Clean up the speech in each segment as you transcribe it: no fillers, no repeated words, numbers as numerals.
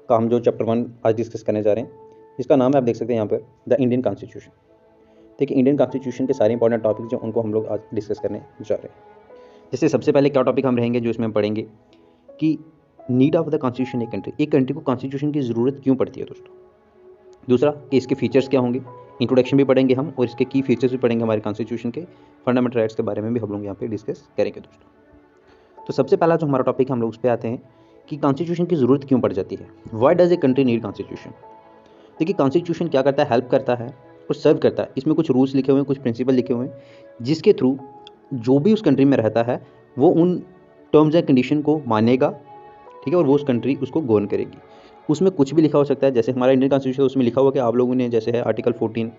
का हम जो चैप्टर 1 आज डिस्कस करने जा रहे हैं, इसका नाम है, आप देख सकते हैं यहाँ पर, द इंडियन कॉन्स्टिट्यूशन। देखिए, इंडियन कॉन्स्टिट्यूशन के सारे इंपॉर्टेंट टॉपिक जो उनको हम लोग आज डिस्कस करने जा रहे हैं। जैसे सबसे पहले क्या टॉपिक हम रहेंगे जो इसमें हम पढ़ेंगे कि नीड ऑफ द कॉन्स्टिट्यूशन एक कंट्री को कॉन्स्टिट्यूशन की ज़रूरत क्यों पड़ती है दोस्तों। दूसरा कि इसके फीचर्स क्या होंगे, इंट्रोडक्शन भी पढ़ेंगे हम, और इसके की फीचर्स भी पढ़ेंगे, हमारे कॉन्स्टिट्यूशन के फंडामेंटल राइट्स के बारे में भी हम लोग यहाँ पे डिस्कस करेंगे दोस्तों। तो सबसे पहला जो हमारा टॉपिक हम लोग उस पर आते हैं कि कॉन्स्टिट्यूशन की ज़रूरत क्यों पड़ जाती है। Why does a country need constitution. देखिए, कॉन्स्टिट्यूशन क्या करता है, हेल्प करता है और सर्व करता है। इसमें कुछ रूल्स लिखे हुए हैं, कुछ प्रिंसिपल लिखे हुए हैं, जिसके थ्रू जो भी उस कंट्री में रहता है वो उन टर्म्स एंड कंडीशन को मानेगा, ठीक है, और वो उस कंट्री उसको गवर्न करेगी। उसमें कुछ भी लिखा हो सकता है, जैसे हमारा इंडियन कॉन्स्टिट्यूशन उसमें लिखा हुआ कि आप लोगों ने, जैसे है आर्टिकल 14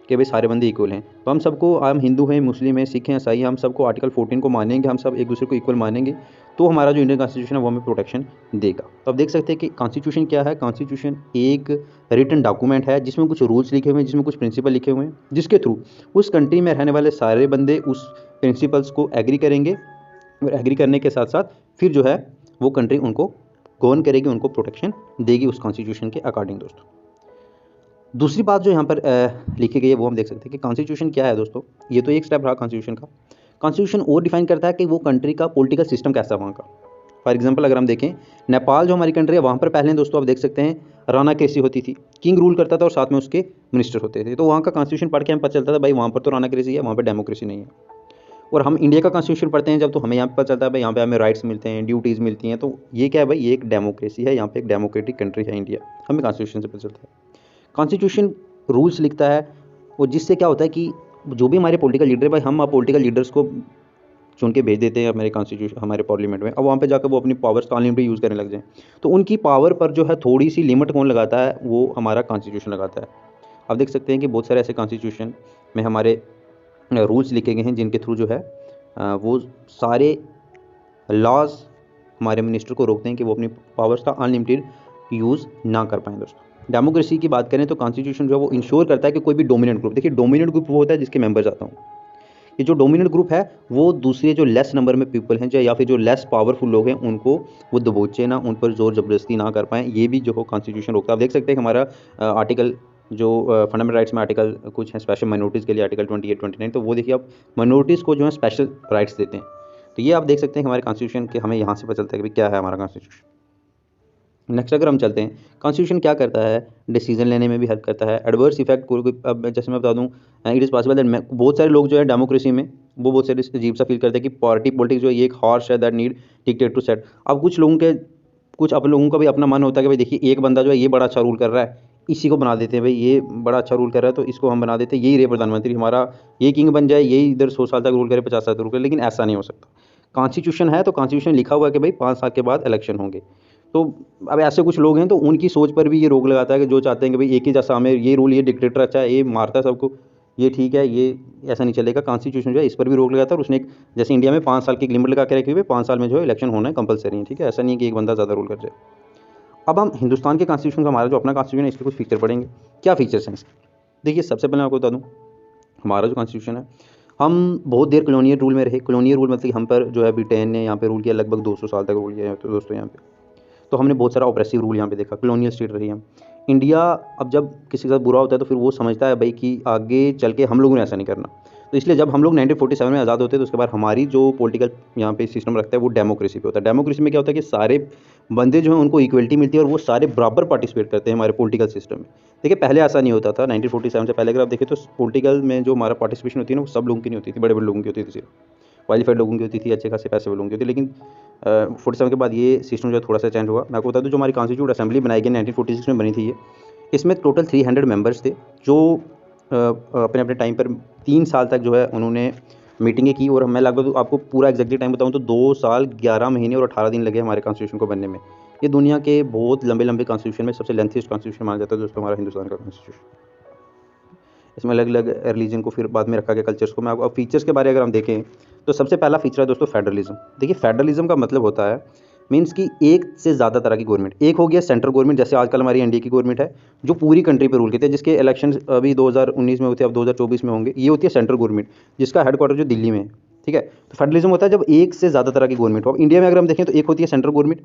के भाई सारे बंदे इक्वल हैं, तो हम सबको, हम हिंदू हैं, मुस्लिम हैं, सिख हैं, ईसाई हैं, हम सबको आर्टिकल 14 को मानेंगे, हम सब एक दूसरे को इक्वल मानेंगे, तो हमारा जो इंडियन कॉन्स्टिट्यूशन है वो हमें प्रोटेक्शन देगा। तो आप देख सकते हैं कि कॉन्स्टिट्यूशन क्या है। कॉन्स्टिट्यूशन एक रिटन डॉक्यूमेंट है जिसमें कुछ रूल्स लिखे हुए हैं, जिसमें कुछ प्रिंसिपल लिखे हुए हैं, जिसके थ्रू उस कंट्री में रहने वाले सारे बंदे उस प्रिंसिपल्स को एग्री करेंगे, और एग्री करने के साथ साथ फिर जो है वो कंट्री उनको गवर्न करेगी, उनको प्रोटेक्शन देगी उस कॉन्स्टिट्यूशन के अकॉर्डिंग दोस्तों। दूसरी बात जो यहाँ पर लिखी गई है वो हम देख सकते हैं कि कॉन्स्टिट्यूशन क्या है दोस्तों। ये तो एक स्टेप रहा कॉन्स्टिट्यूशन का। कॉन्स्टिट्यूशन और डिफाइन करता है कि वो कंट्री का पॉलिटिकल सिस्टम कैसा है वहाँ का। फॉर एग्जांपल अगर हम देखें, नेपाल जो हमारी कंट्री है, वहाँ पर पहले दोस्तों आप देख सकते हैं राणा कैसी होती थी, किंग रूल करता था और साथ में उसके मिनिस्टर होते थे। तो वहाँ का कॉन्स्टिट्यूशन पढ़ के हमें पता चलता था भाई वहाँ पर तो राणा कैसी है, वहाँ पर डेमोक्रेसी नहीं है। और हम इंडिया का कॉन्स्टिट्यूशन पढ़ते हैं जब, तो हमें यहाँ पर पता चलता है भाई यहाँ पे हमें राइट्स मिलते हैं, ड्यूटीज़ मिलती हैं। तो ये क्या है भाई, ये एक डेमोक्रेसी है, यहाँ पे एक डेमोक्रेटिक कंट्री है इंडिया, हमें कॉन्स्टिट्यूशन से पता चलता है। कॉन्स्टिट्यूशन रूल्स लिखता है, और जिससे क्या होता है कि जो भी हमारे पॉलिटिकल लीडर है भाई, हम पॉलिटिकल लीडर्स को चुन के भेज देते हैं हमारे कॉन्स्टिट्यूशन, हमारे पार्लियामेंट में। अब वहाँ पे जाकर वो अपनी पावर्स का अनलिमिटेड यूज़ करने लग जाएं, तो उनकी पावर पर जो है थोड़ी सी लिमिट कौन लगाता है, वो हमारा कॉन्स्टिट्यूशन लगाता है। आप देख सकते हैं कि बहुत सारे ऐसे कॉन्स्टिट्यूशन में हमारे रूल्स लिखे गए हैं जिनके थ्रू जो है वो सारे लॉज हमारे मिनिस्टर को रोकते हैं कि वो अपनी पावर्स का अनलिमिटेड यूज़ ना कर पाएँ दोस्तों। डेमोक्रेसी की बात करें तो कॉन्स्टिट्यूशन जो है वो इंश्योर करता है कि कोई भी डोमिनेंट ग्रुप, देखिए डोमिनेंट ग्रुप वो होता है जिसके मेंबर्स आता हूँ, ये जो डोमिनेंट ग्रुप है वो दूसरे जो लेस नंबर में पीपल हैं या फिर जो लेस पावरफुल लोग हैं उनको वो दबोचे ना, उन पर जोर ज़बरदस्ती ना कर पाएँ, ये भी जो हो कॉन्स्टिट्यूशन रोकता है। आप देख सकते हैं कि हमारा आर्टिकल जो फंडामेंटल राइट्स में आर्टिकल कुछ हैं स्पेशल माइनॉरिटीज़ के लिए, आर्टिकल 28, 29, तो वो देखिए आप माइनॉरिटीज़ को जो है स्पेशल राइट्स देते हैं। तो ये आप देख सकते हैं कि हमारे कॉन्स्टिट्यूशन के, हमें यहाँ से पता चलता है कि भाई क्या है हमारा कॉन्स्टिट्यूशन। नेक्स्ट अगर हम चलते हैं, कॉन्स्टिट्यूशन क्या करता है, डिसीजन लेने में भी हेल्प करता है। एडवर्स इफेक्ट कोई, अब जैसे मैं बता दूं, इट इज़ पॉसिबल दैट, बहुत सारे लोग जो है डेमोक्रेसी में वो बहुत सारे अजीब सा फील करते हैं कि पार्टी पॉलिटिक्स जो है ये एक हॉर्स है that need dictate to set. अब कुछ आप लोगों का भी अपना मन होता है कि भाई देखिए एक बंदा जो है ये बड़ा अच्छा रूल कर रहा है, इसी को बना देते हैं भाई, ये बड़ा अच्छा रूल कर रहा है तो इसको हम बना देते हैं, यही रहे प्रधानमंत्री हमारा, ये किंग बन जाए, यही इधर 100 साल तक रूल करे, 50 साल तक रूल करे। लेकिन ऐसा नहीं हो सकता। कॉन्स्टिट्यूशन है तो कॉन्स्टिट्यूशन लिखा हुआ है कि भाई 5 साल के बाद इलेक्शन होंगे। तो अब ऐसे कुछ लोग हैं तो उनकी सोच पर भी ये रोक लगाता है कि जो चाहते हैं कि भाई एक ही जैसा हमें ये रूल, ये डिक्टेटर अच्छा है, ये मारता है सबको, ये ठीक है, ये ऐसा नहीं चलेगा। कॉन्स्टिट्यूशन जो है इस पर भी रोक लगाता है, और उसने एक, जैसे इंडिया में 5 साल की लिमिट लगा के रखी हुई है, 5 साल में जो है इलेक्शन होना है कंपलसरी है, ठीक है, ऐसा नहीं है कि एक बंदा ज़्यादा रूल कर जाए। अब हम हिंदुस्तान के कॉन्स्टिट्यूशन का, हमारा जो अपना कॉन्स्टिट्यूशन है, इसके कुछ फीचर पढ़ेंगे। क्या फीचर्स हैं इसके? देखिए, सबसे पहले मैं आपको बता दूँ, हमारा जो कॉन्स्टिट्यूशन है, हम बहुत देर कॉलोनियल रूल में रहे। कॉलोनियल रूल मतलब हम पर जो है ब्रिटेन ने यहाँ पे रूल किया, लगभग 200 साल तक रूल किया तो दोस्तों यहाँ पे, तो हमने बहुत सारा ऑप्रेसिव रूल यहाँ पे देखा, कॉलोनियल स्टेट रही हम इंडिया। अब जब किसी के साथ बुरा होता है तो फिर वो समझता है भाई कि आगे चल के हम लोगों ने ऐसा नहीं करना। तो इसलिए जब हम लोग 1947 में आज़ाद होते हैं तो उसके बाद हमारी जो पॉलिटिकल यहाँ पे सिस्टम रखता है वो डेमोक्रेसी पे होता है। डेमोक्रेसी में क्या होता है कि सारे बंदे जो हैं उनको इक्वलिटी मिलती है और वो सारे बराबर पार्टिसिपेट करते हैं हमारे पॉलिटिकल सिस्टम में। देखिए, पहले ऐसा नहीं होता था। 1947 से पहले अगर आप देखें तो पॉलिटिकल में जो हमारा पार्टिसिपेशन होती है ना, वो सब लोगों की नहीं होती थी, बड़े बड़े लोगों की होती थी, सिर्फ क्वालिफाइड लोगों की होती थी, अच्छे खासे पैसे वाले लोगों की होती थी। लेकिन 47 के बाद ये सिस्टम जो है थोड़ा सा चेंज हुआ। मैं आपको बता दूं, जो हमारी कॉन्स्टिट्यूट असेंबली बनाई गई 1946 में बनी थी ये, इसमें टोटल 300 मेंबर्स थे जो अपने अपने टाइम पर 3 साल तक जो है उन्होंने मीटिंगें की। और मैं लगभग आपको पूरा एग्जैक्टली टाइम बताऊं तो 2 साल 11 महीने और 18 दिन लगे हमारे कॉन्स्टिट्यूशन को बनने में। ये दुनिया के बहुत लंबे लंबे कॉन्स्टिट्यूशन में सबसे लेंथीस्ट कॉन्स्टिट्यूशन माना जाता है दोस्तों हमारा हिंदुस्तान का कॉन्स्टिट्यूशन। इसमें अलग अलग रिलीजन को फिर बाद में रखा गया, कल्चर्स को। मैं आपको फीचर्स के बारे अगर हम देखें तो सबसे पहला फीचर है दोस्तों फेडरलिज्म। देखिए, फेडरलिज्म का मतलब होता है, मीन्स कि एक से ज़्यादा तरह की गवर्नमेंट। एक हो गया सेंट्रल गवर्नमेंट, जैसे आजकल हमारी एनडीए की गवर्नमेंट है जो पूरी कंट्री पे रूल करती है, जिसके इलेक्शन अभी 2019 में होते हैं, अब 2024 में होंगे। ये होती है सेंट्रल गवर्नमेंट जिसका हेडक्वार्टर जो दिल्ली में है, ठीक है। तो फेडरलिज्म होता है जब एक से ज़्यादा तरह की गवर्नमेंट हो। अब इंडिया में अगर हम देखें तो एक होती है सेंट्रल गवर्नमेंट,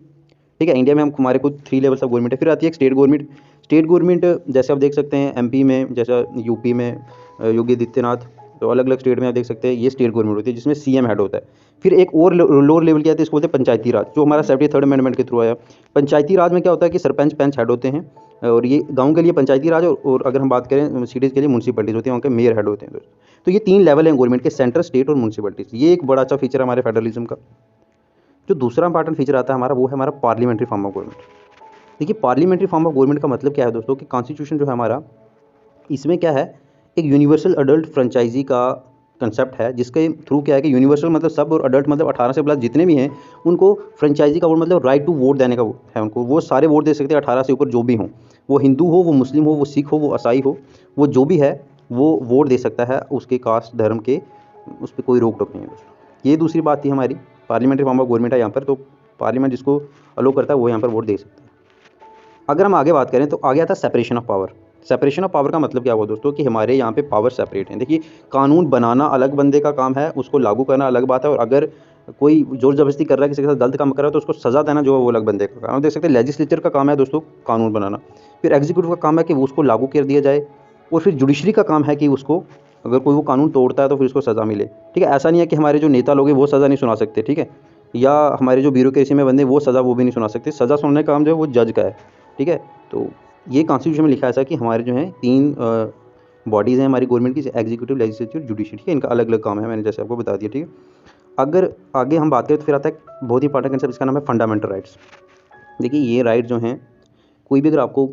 ठीक है। इंडिया में हम हमारे कुछ 3 लेवल्स ऑफ गवर्नमेंट है। फिर आती है स्टेट गवर्नमेंट। स्टेट गवर्नमेंट जैसे आप देख सकते हैं एमपी में, जैसा यूपी में योगी आदित्यनाथ, तो अलग अलग स्टेट में आप देख सकते हैं ये स्टेट गवर्नमेंट होती है जिसमें सीएम हेड होता है। फिर एक और लोअर लेवल की आती है, इसको बोलते हैं पंचायती राज, जो हमारा 73rd अमेंडमेंट के थ्रू आया। पंचायती राज में क्या होता है कि सरपंच पंच हेड होते हैं, और ये गांव के लिए पंचायती राज, और अगर हम बात करें सिटीज़ के लिए म्यूनसिपलिटीज़ होती हैं, वहाँ के मेयर हेड होते हैं दोस्तों। तो ये 3 लेवल हैं गवर्नमेंट के, सेंटर, स्टेट और म्यूनसिपलिटीज़। ये एक बड़ा अच्छा फीचर है हमारे फेडरलिज्म का। जो दूसरा इंपॉर्टेंट फीचर आता है हमारा, वो है हमारा पार्लियामेंट्री फॉर्म ऑफ गवर्नमेंट। देखिए पार्लियामेंट्री फॉर्म ऑफ गवर्नमेंट का मतलब क्या है दोस्तों, कि कॉन्स्टिट्यूशन जो है हमारा, इसमें क्या है, एक यूनिवर्सल अडल्ट फ्रेंचाइजी का कंसेप्ट है, जिसके थ्रू क्या है कि यूनिवर्सल मतलब सब, और अडल्ट मतलब 18 से प्लस जितने भी हैं उनको फ्रेंचाइजी का वोट मतलब राइट टू वोट देने का है उनको। वो सारे वोट दे सकते हैं 18 से ऊपर जो भी हों, वो हिंदू हो, वो मुस्लिम हो, वो सिख हो, वो ईसाई हो, वो जो भी है वो वोट दे सकता है उसके कास्ट धर्म के, उस पर कोई रोक टोक नहीं है दोस्तों। ये दूसरी बात थी हमारी, पार्लियामेंट्री फॉर्म ऑफ गवर्नमेंट है यहाँ पर, तो पार्लियामेंट जिसको अलो करता है वो यहाँ पर वोट दे सकता है। अगर हम आगे बात करें तो आगे आता है separation of power. Separation of power का मतलब क्या हुआ दोस्तों, कि हमारे यहाँ पे पावर सेपरेट है। देखिए कानून बनाना अलग बंदे का काम है, उसको लागू करना अलग बात है, और अगर कोई जोर जबरदस्ती कर रहा है, किसी के साथ गलत काम कर रहा है, तो उसको सजा देना जो है वो अलग बंदे का काम है। देख सकते हैं लेजिस्लेचर का काम है दोस्तों कानून बनाना, फिर एग्जीक्यूटिव का काम है कि वो उसको लागू कर दिया जाए, और फिर जुडिशरी का काम है कि उसको, अगर कोई वो कानून तोड़ता है तो फिर उसको सज़ा मिले। ठीक है, ऐसा नहीं है कि हमारे जो नेता लोग हैं वो सज़ा नहीं सुना सकते, ठीक है, या हमारे जो ब्यूरोक्रेसी में बंदे वो सज़ा वो भी नहीं सुना सकते। सज़ा सुनने का काम जो है वो जज का है। ठीक है, तो ये कॉन्स्टिट्यूशन में लिखा है ऐसा कि हमारे जो हैं 3 बॉडीज़ हैं हमारी गवर्नमेंट की, एग्जीक्यूटिव, लेजिस्लेचर, जुडिशरी, ठीक है, इनका अलग अलग काम है, मैंने जैसे आपको बता दिया। ठीक है, अगर आगे हम बात करें तो फिर आता है बहुत ही इंपॉर्टेंट कंसेप्ट, इसका नाम है फंडामेंटल राइट्स। देखिए ये राइट जो हैं, कोई भी अगर आपको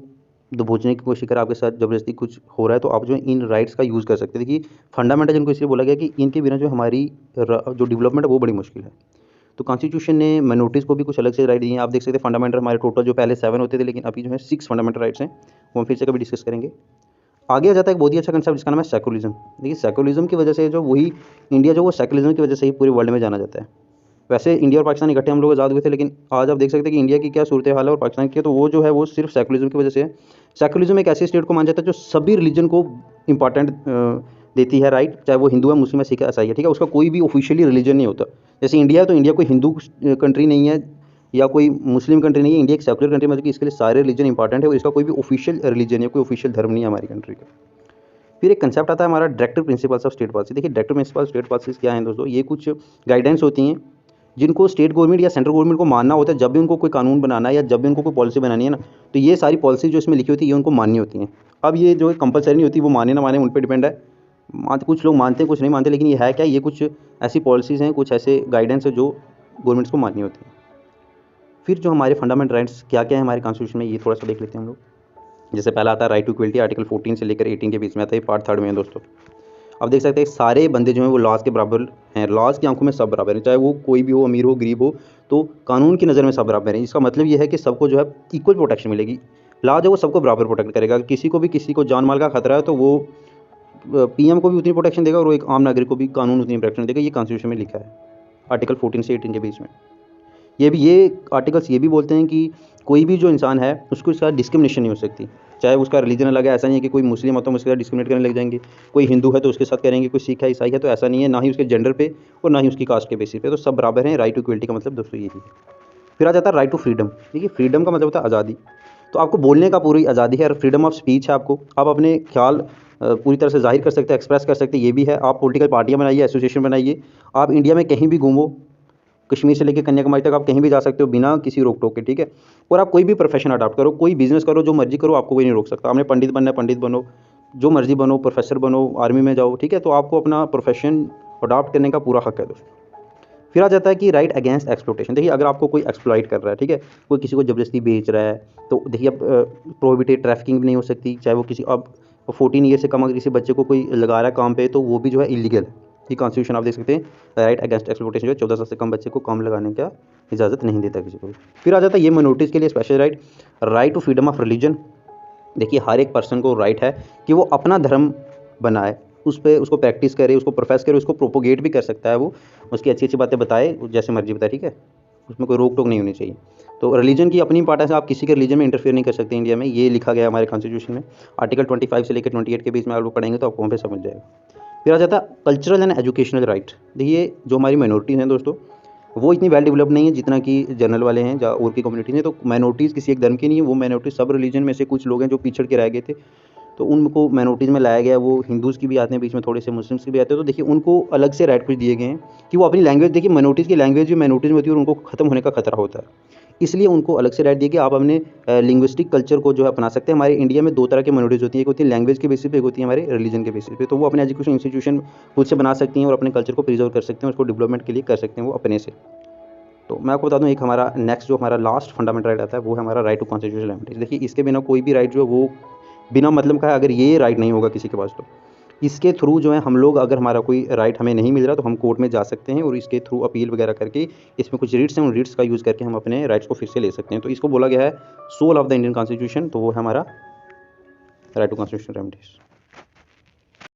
दबोचने की कोशिश करे, आपके साथ ज़बरदस्ती कुछ हो रहा है, तो आप जो है इन राइट्स का यूज़ कर सकते हैं। देखिए फंडामेंटल जिनको इसलिए बोला गया कि इनके बिना जो हमारी जो डेवलपमेंट है वो बड़ी मुश्किल है। तो कॉन्स्टिट्यूशन ने माइनॉरिटीज़ को भी कुछ अलग से राइट दिए हैं। आप देख सकते हैं फंडामेंटल हमारे टोटल जो पहले 7 होते थे, लेकिन अभी जो है 6 फंडामेंटल राइट्स हैं, वो हम फिर से कभी डिस्कस करेंगे। आगे आ जाता है एक बहुत ही अच्छा कंसेप्ट जिसका नाम है सेकुलरिज्म। देखिए सेकुलरिज्म की वजह से जो वही इंडिया जो वो सेकुलरिज्म की वजह से ही पूरे वर्ल्ड में जाना जाता है। वैसे इंडिया और पाकिस्तान इकट्ठे हम लोग आज़ाद हुए थे, लेकिन आज आप देख सकते हैं कि इंडिया की क्या सूरत हाल है और पाकिस्तान की, तो वो जो है वो सिर्फ सेकुलरिज्म की वजह से है। सेकुलरिज्म एक ऐसी स्टेट को माना जाता है जो सभी रिलीजन को इंपॉर्टेंट देती है, राइट, चाहे वो हिंदू है, मुस्लिम है, सिख है, ईसाई है। ठीक है, उसका कोई भी ऑफिशियली रिलीजन नहीं होता। जैसे इंडिया है तो इंडिया कोई हिंदू कंट्री नहीं है या कोई मुस्लिम कंट्री नहीं है, इंडिया एक सेकुलर कंट्री, मतलब कि इसके लिए सारे रिलीजन इंपॉर्टेंट है, और इसका कोई भी ऑफिशियल रिलीजन या कोई ऑफिशियल धर्म नहीं है हमारी कंट्री का। फिर एक कंसेप्ट आता है हमारा directive principles of state policy. देखिए डायरेक्टिव प्रिंसिपल स्टेट पॉलिसीज क्या हैं दोस्तों, ये कुछ गाइडेंस होती हैं जिनको स्टेट गवर्नमेंट या सेंट्रल गवर्नमेंट को मानना होता है जब भी उनको कोई कानून बनाना है या जब भी उनको कोई पॉलिसी बनानी है ना, तो ये सारी पॉलिसी जो इसमें लिखी होती है ये उनको माननी होती हैं। अब ये जो कंपलसरी नहीं होती, वो माने ना माने उन पर डिपेंड है। कुछ लोग मानते हैं, कुछ नहीं मानते, लेकिन ये है क्या, ये कुछ ऐसी पॉलिसीज़ हैं, कुछ ऐसे गाइडेंस है जो गवर्नमेंट्स को माननी होती है। फिर जो हमारे फंडामेंटल राइट्स क्या क्या है हमारे कॉन्स्टिट्यूशन में, ये थोड़ा सा देख लेते हैं हम लोग। जैसे पहला आता है राइट टू इक्वलिटी, आर्टिकल 14 से लेकर 18 के बीच में आता है, पार्ट 3 में है दोस्तों। अब देख सकते हैं सारे बंदे जो हैं वो लॉज के बराबर हैं, लॉज की आंखों में सब बराबर हैं, चाहे वो कोई भी हो, अमीर हो, गरीब हो, तो कानून की नज़र में सब बराबर हैं। इसका मतलब ये है कि सबको जो है इक्वल प्रोटेक्शन मिलेगी। लॉ जो वो सबको बराबर प्रोटेक्ट करेगा। किसी को भी किसी को जान माल का खतरा है तो वो पीएम को भी उतनी प्रोटेक्शन देगा, और वो एक आम नागरिक को भी कानून उतनी प्रोटेक्शन देगा। ये कॉन्स्टिट्यूशन में लिखा है आर्टिकल 14 से 18 के बीच में। ये आर्टिकल्स ये भी बोलते हैं कि कोई भी जो इंसान है उसको इसका डिस्क्रिमिनेशन नहीं हो सकती, चाहे उसका रिलीजन अलग है। ऐसा नहीं है कि कोई मुस्लिम हो तो हम उसके साथ डिस्क्रिमिनेट करने लग जाएंगे, कोई हिंदू है तो उसके साथ करेंगे, कोई सिख है, ईसाई है, तो ऐसा नहीं है, ना ही उसके जेंडर पे और ना ही उसकी कास्ट के बेसिस पे, तो सब बराबर हैं। राइट टू इक्वलिटी का मतलब दोस्तों यही है। फिर आ जाता है राइट टू फ्रीडम। देखिए फ्रीडम का मतलब होता है आज़ादी, तो आपको बोलने का पूरी आज़ादी है, और फ्रीडम ऑफ स्पीच है आपको, आप अपने ख्याल पूरी तरह से जाहिर कर सकते हैं, एक्सप्रेस कर सकते हैं, ये भी है। आप पॉलिटिकल पार्टियाँ बनाइए, एसोसिएशन बनाइए, आप इंडिया में कहीं भी घूमो, कश्मीर से लेकर कन्याकुमारी तक आप कहीं भी जा सकते हो बिना किसी रोक टोक के, ठीक है। और आप कोई भी प्रोफेशन अडॉप्ट करो, कोई बिजनेस करो, जो मर्जी करो, आपको कोई नहीं रोक सकता। आपने पंडित बनना है पंडित बनो, जो मर्जी बनो, प्रोफेसर बनो, आर्मी में जाओ, ठीक है, तो आपको अपना प्रोफेशन अडॉप्ट करने का पूरा हक है दोस्तों। फिर आ जाता है कि राइट अगेंस्ट एक्सप्लॉइटेशन। देखिए अगर आपको कोई एक्सप्लॉइट कर रहा है, ठीक है, कोई किसी को ज़बरदस्ती बेच रहा है, तो देखिए अब प्रोहिबिटेड ट्रैफिकिंग भी नहीं हो सकती, चाहे वो किसी, अब 14 ईयर से कम अगर किसी बच्चे को कोई लगा रहा है काम पे, तो वो भी जो है इलीगल है। ये कॉन्स्टिट्यूशन आप देख सकते हैं, राइट अगेंस्ट एक्सप्लॉइटेशन, जो 14 साल से कम बच्चे को काम लगाने का इजाज़त नहीं देता किसी को भी। फिर आ जाता है ये माइनॉरिटीज़ के लिए special right, right to freedom of religion. देखिए हर एक पर्सन को राइट है कि वो अपना धर्म बनाए, उस पर उसको प्रैक्टिस करे, उसको प्रोफेस करे, उसको प्रोपोगेट भी कर सकता है, वो उसकी अच्छी अच्छी बातें बताए, जैसे मर्जी बताए, ठीक है, उसमें कोई रोक टोक नहीं होनी चाहिए। तो रिलीजन की अपनी इंपॉर्टेंस है, आप किसी के रिलीजन में इंटरफेयर नहीं कर सकते इंडिया में, ये लिखा गया है हमारे कॉन्स्टिट्यूशन में। आर्टिकल 25 से लेकर 28 के बीच में आप लोग पढ़ेंगे तो आपको वहाँ पे समझ जाएगा। फिर आ जाता है कल्चरल एंड एजुकेशनल राइट। देखिए जो हमारी माइनॉरिटीज़ हैं दोस्तों, वो इतनी वेल डेवलप्ड नहीं है जितना कि जनरल वाले हैं और की कम्युनिटीज़ हैं। तो माइनॉरिटीज़ किसी एक धर्म की नहीं है, वो माइनॉरिटीज़ सब रिलीजन में से कुछ लोग हैं जो पिछड़ के रह गए थे, तो उनको माइनॉरिटीज़ में लाया गया। वो हिंदूज़ की भी आते हैं बीच में, थोड़े से मुस्लिम्स के भी आते हैं। तो देखिए उनको अलग से राइट कुछ दिए गए हैं कि वो अपनी लैंग्वेज, देखिए माइनॉरिटीज़ की लैंग्वेज भी माइनॉरिटीज़ में होती है और उनको खत्म होने का खतरा होता है, इसलिए उनको अलग से राइट दिए कि आप अपने लिंग्विस्टिक कल्चर को जो है अपना सकते हैं। हमारे इंडिया में दो तरह की माइनॉरिटीज़ होती है, एक होती है लैंग्वेज के बेसिस पे, एक होती है हमारे रिलीजन के बेसिस पे। तो वो अपने एजुकेशन इंस्टीट्यूशन खुद से बना सकती हैं और अपने कल्चर को प्रिजर्व कर सकते हैं, उसको डेवलपमेंट के लिए कर सकते हैं वो अपने से। तो मैं आपको बता दूं, एक हमारा नेक्स्ट जो हमारा लास्ट फंडामेंटल राइट आता है वो है हमारा राइट टू कॉन्स्टिट्यूशनल रेमेडीज। देखिए इसके बिना कोई भी राइट जो है वो बिना मतलब का है। अगर ये राइट नहीं होगा किसी के पास, तो इसके थ्रू जो है हम लोग, अगर हमारा कोई राइट हमें नहीं मिल रहा तो हम कोर्ट में जा सकते हैं और इसके थ्रू अपील वगैरह करके, इसमें कुछ रिट्स हैं, उन रिट्स का यूज़ करके हम अपने राइट्स को फिर से ले सकते हैं। तो इसको बोला गया है soul of the Indian constitution, तो वो है हमारा राइट टू कॉन्स्टिट्यूशनल रेमेडीज।